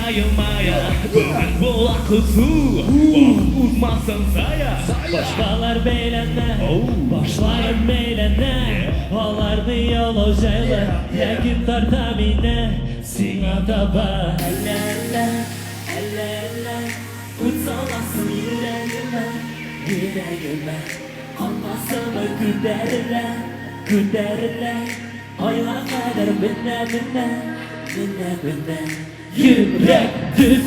sayılmaya. Ben bu akılsız, unutmazsan saya. Başkalar beylənə, başlarım beylənə. Olardı yol hocayla, lakin tartamine. Sina taba, əllə, uçalasın yüreğime. Kalmasını güderler. Ayla kadar minne. Yürek düz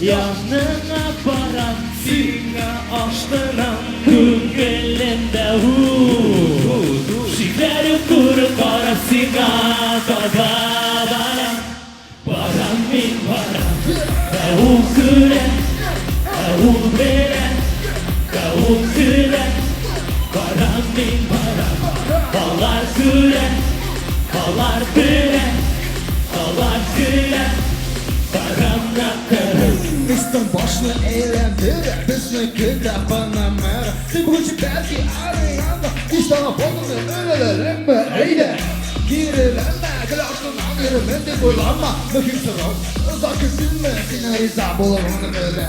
yanına param. Sina aşkınam, Gönlümde şifreli kuru kara sina taba baram. Param min param. Kavun küre, kavun bere, kavun küre. Param min param. Kalar küre, kalar bere, kalar küre. Param nakarım. Üstün başını eğlendirir, bizimki de bana mer. Bu küçük belki arayanda, işte ana bozulur ölülerim mi? Eyde, girilenme, glasından yürümende kullanma. Mühimse rol, uzak üzülme, sine riza bulur onu böyle.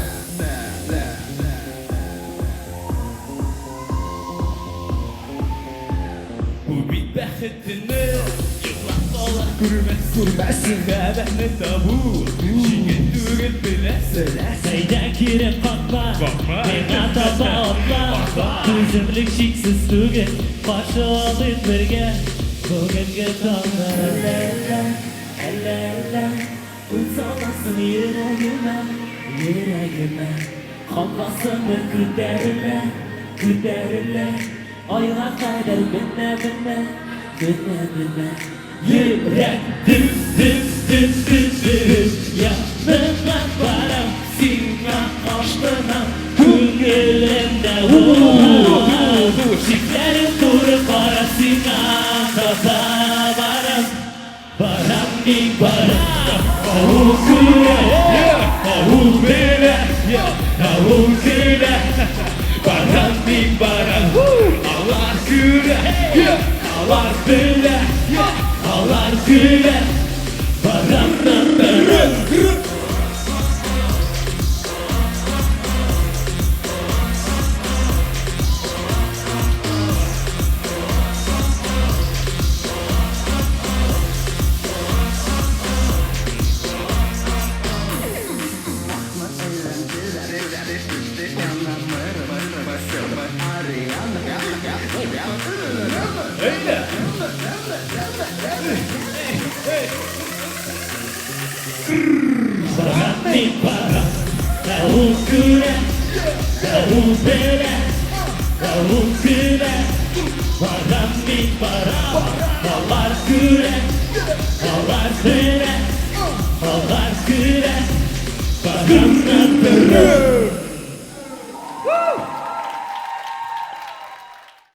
bu bir bəxtini yılan dolar gürmək Sürmesin, Qəbəhni tabu, şikin dürüp biləsin. Seyden kirip kalkma, Kalkma. bana taba atla. Tüzümlük şiksiz tügün, başı olayım birge. Bugünkü tonlar elle, uçalasın yüreğime. Kalmasını güderler. Ayla kadar minne. Yürek düz yanına varım. Sina aşkınam, Gönlümde şifreli kuru parasına taba varım. Param bin param. Kavun küre, kavun bere, kavun küre. param bin param. Allah güle, Kalar küre, kalar küre. Param nakarım. öyle. Param bin param. Kavun küre, kavun bere, kavun küre. Param bin param. Kalar küre, kalar bere, kalar küre. Param nakarım.